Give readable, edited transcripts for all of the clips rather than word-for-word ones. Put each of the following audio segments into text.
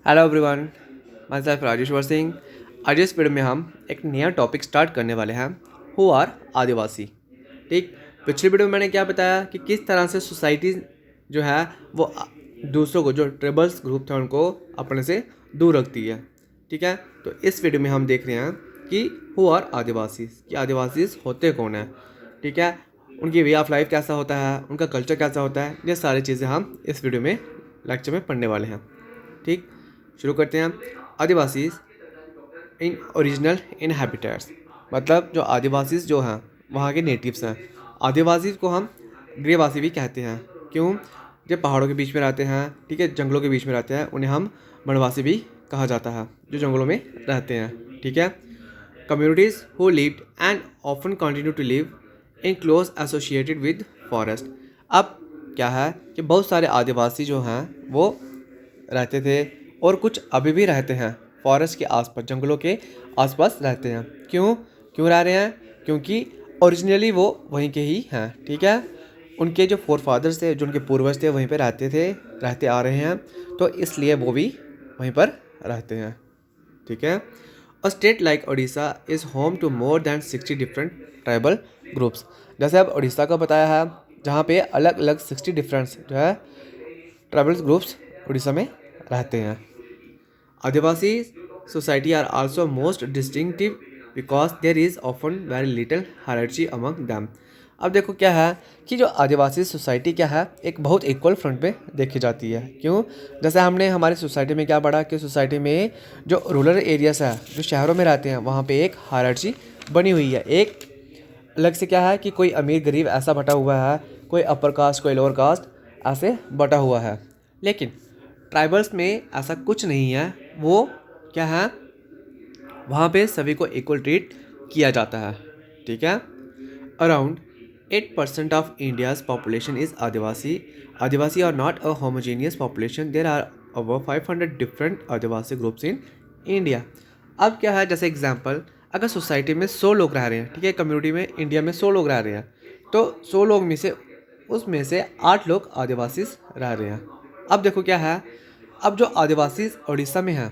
Hello everyone, my self Rajeshwar Singh. आज इस video में हम एक नया टॉपिक स्टार्ट करने वाले हैं, हु आर आदिवासी। ठीक, पिछली वीडियो में मैंने क्या बताया कि किस तरह से सोसाइटी जो है वो दूसरों को, जो ट्राइबल्स ग्रुप थे उनको अपने से दूर रखती है। ठीक है, तो इस वीडियो में हम देख रहे हैं कि हु आर आदिवासी, कि आदिवासी होते कौन है। ठीक है, उनकी वे ऑफ लाइफ कैसा होता है, उनका कल्चर कैसा होता है, ये सारी चीज़ें हम इस वीडियो में लेक्चर में पढ़ने वाले हैं। ठीक, शुरू करते हैं। आदिवासी इन ओरिजिनल इनहैबिटेट्स, मतलब जो आदिवासी जो हैं वहाँ के नेटिव्स हैं। आदिवासी को हम गृहवासी भी कहते हैं। क्यों? जो पहाड़ों के बीच में रहते हैं, ठीक है, जंगलों के बीच में रहते हैं, उन्हें हम वनवासी भी कहा जाता है, जो जंगलों में रहते हैं। ठीक है, communities who lived and often continue to live in close associated with forest. अब क्या है कि बहुत सारे आदिवासी जो हैं वो रहते थे और कुछ अभी भी रहते हैं फॉरेस्ट के आसपास, जंगलों के आसपास रहते हैं। क्यों क्यों रह रहे हैं? क्योंकि ओरिजिनली वो वहीं के ही हैं। ठीक है, उनके जो फोर फादर्स थे, जो उनके पूर्वज थे, वहीं पे रहते आ रहे हैं, तो इसलिए वो भी वहीं पर रहते हैं। ठीक है, a state like Orissa is home to more than 60 different tribal groups. जैसे अब उड़ीसा का बताया है, जहाँ पे अलग अलग 60 डिफरेंट्स जो है ट्राइबल ग्रुप्स उड़ीसा में रहते हैं। Adivasi society are also most distinctive because there is often very little hierarchy among them. अब देखो क्या है कि जो आदिवासी सोसाइटी क्या है, एक बहुत इक्वल फ्रंट पे देखी जाती है। क्यों? जैसे हमने हमारी सोसाइटी में क्या पढ़ा कि सोसाइटी में जो रूरल एरियाज है, जो शहरों में रहते हैं, वहाँ पे एक हायरार्ची बनी हुई है। एक अलग से क्या है कि कोई अमीर गरीब ऐसा बटा हुआ है, कोई अपर कास्ट कोई लोअर कास्ट ऐसे बटा हुआ है। लेकिन ट्राइबल्स में ऐसा कुछ नहीं है। वो क्या है, वहाँ पे सभी को इक्वल ट्रीट किया जाता है। ठीक है, around 8% of India's population is adivasi. Adivasi are not a homogeneous population, there are over 500 different adivasi groups in India. अब क्या है, जैसे एग्जांपल, अगर सोसाइटी में 100 लोग रह रहे हैं, ठीक है, कम्युनिटी में इंडिया में 100 लोग रह रहे हैं, तो 100 लोग में से उसमें से 8 लोग आदिवासी रह रहे हैं। अब देखो क्या है, अब जो आदिवासी उड़ीसा में हैं,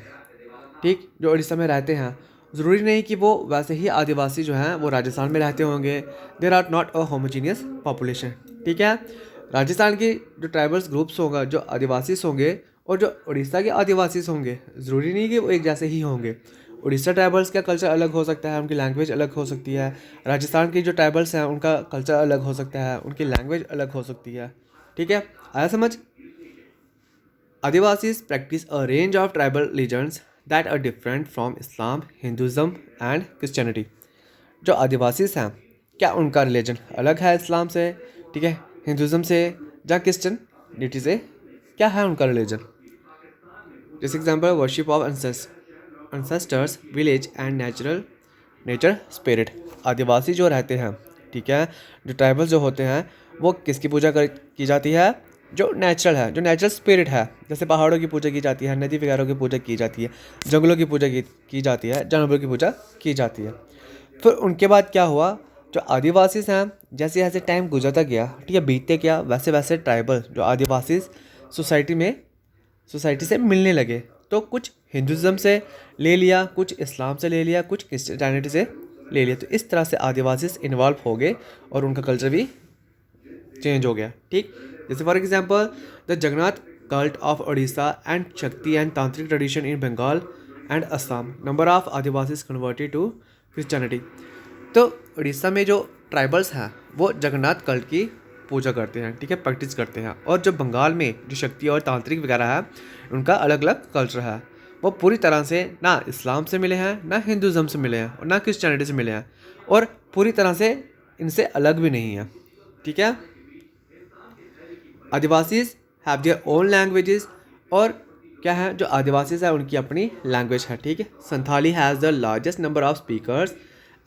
ठीक, जो उड़ीसा में रहते हैं, ज़रूरी नहीं कि वो वैसे ही आदिवासी जो हैं वो राजस्थान में रहते होंगे। There are not a homogeneous population. ठीक है, राजस्थान के जो ट्राइबल्स ग्रुप्स होंगे, जो आदिवासी होंगे, और जो उड़ीसा के आदिवासी होंगे, ज़रूरी नहीं कि वो एक जैसे ही होंगे। उड़ीसा ट्राइबल्स का कल्चर अलग हो सकता है, उनकी लैंग्वेज अलग हो सकती है। राजस्थान की जो ट्राइबल्स हैं उनका कल्चर अलग हो सकता है, उनकी लैंग्वेज अलग हो सकती है। ठीक है, आया समझ? Adivasis practice a range of tribal religions that are different from Islam, Hinduism and Christianity. जो आदिवासीज हैं, क्या उनका रिलीजन अलग है इस्लाम से, ठीक है, हिंदुज़म से, या क्रिश्चियनिटी से? क्या है उनका रिलीजन? जैसे example, worship of ancestors, village and nature spirit. Adivasi जो रहते हैं, ठीक है, जो ट्राइबल जो होते हैं, वो किसकी पूजा की जाती है? जो नेचुरल है, जो नेचुरल स्पिरिट है। जैसे पहाड़ों की पूजा की जाती है, नदी वगैरह की पूजा की जाती है, जंगलों की पूजा की जाती है, जानवरों की पूजा की जाती है। फिर उनके बाद क्या हुआ, जो आदिवासी हैं, जैसे जैसे टाइम गुजरता गया, ठीक है, बीतते गया, वैसे वैसे ट्राइबल जो आदिवासी सोसाइटी से मिलने लगे। तो कुछ हिंदुज़म से ले लिया, कुछ इस्लाम से ले लिया, कुछ क्रिश्चियनिटी से ले लिया। तो इस तरह से आदिवासी इन्वॉल्व हो गए और उनका कल्चर भी चेंज हो गया। ठीक, जैसे for example, the Jagannath cult of Orissa and Shakti and tantric tradition in Bengal and Assam, number of adivasi converted to Christianity. तो उड़ीसा में जो ट्राइबल्स हैं वो जगन्नाथ कल्ट की पूजा करते हैं, ठीक है, प्रैक्टिस करते हैं। और जो बंगाल में जो शक्ति और तांत्रिक वगैरह है, उनका अलग अलग कल्चर है। वो पूरी तरह से ना इस्लाम से मिले हैं, ना हिंदुज़म से मिले हैं, और ना क्रिश्चियनिटी से मिले हैं, और पूरी तरह से इनसे अलग भी नहीं है। ठीक है, Adivasis have their own languages. और क्या है, जो आदिवासीज है उनकी अपनी लैंग्वेज है। ठीक है, Santhali has the largest number of speakers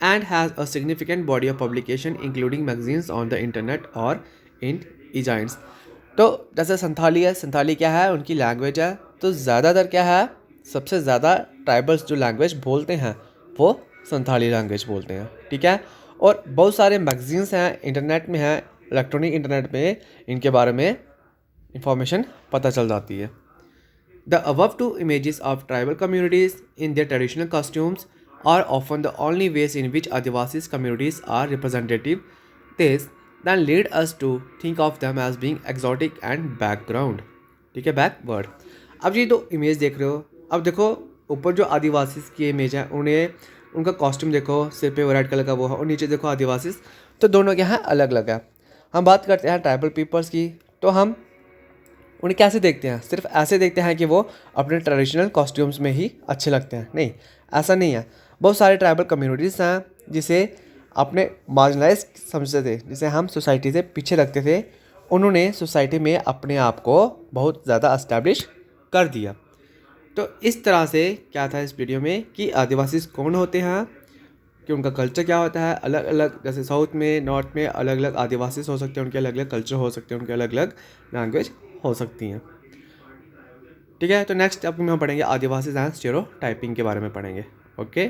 and has a significant body of publication including magazines on the internet और इन इजाइंस। तो जैसे संथाली है, संथाली क्या है, उनकी लैंग्वेज है। तो ज़्यादातर क्या है, सबसे ज़्यादा ट्राइबल्स जो लैंग्वेज बोलते हैं वो संथाली लैंग्वेज बोलते हैं। ठीक है, और बहुत सारे मैगजीन्स हैं, इंटरनेट में हैं, इलेक्ट्रॉनिक इंटरनेट में इनके बारे में इंफॉर्मेशन पता चल जाती है। The above two images of tribal communities in their traditional costumes are often the only ways in which Adivasis communities are representative. This then lead us to think of them as being exotic and background. ठीक है, backward. अब ये दो image देख रहे हो. अब देखो ऊपर जो आदिवासीज की इमेज है, उन्हें उनका कॉस्ट्यूम देखो, सिर पे रेड कलर का वो है, और नीचे देखो आदिवासीज. तो दोनों के यहाँ अलग अलग है. हम बात करते हैं ट्राइबल पीपल्स की, तो हम उन्हें कैसे देखते हैं? सिर्फ ऐसे देखते हैं कि वो अपने ट्रेडिशनल कॉस्ट्यूम्स में ही अच्छे लगते हैं? नहीं, ऐसा नहीं है. बहुत सारे ट्राइबल कम्युनिटीज़ हैं जिसे अपने मार्जिनलाइज समझते थे, जिसे हम सोसाइटी से पीछे रखते थे. उन्होंने सोसाइटी में अपने आप को बहुत ज़्यादा एस्टैब्लिश कर दिया. तो इस तरह से क्या था इस वीडियो में कि आदिवासी कौन होते हैं, कि उनका कल्चर क्या होता है. अलग अलग, जैसे साउथ में, नॉर्थ में अलग अलग आदिवासी हो सकते हैं, उनके अलग अलग कल्चर हो सकते हैं, उनके अलग अलग लैंग्वेज हो सकती हैं. ठीक है, तो नेक्स्ट अब हम पढ़ेंगे आदिवासी एंड स्टेरियोटाइपिंग के बारे में पढ़ेंगे. ओके.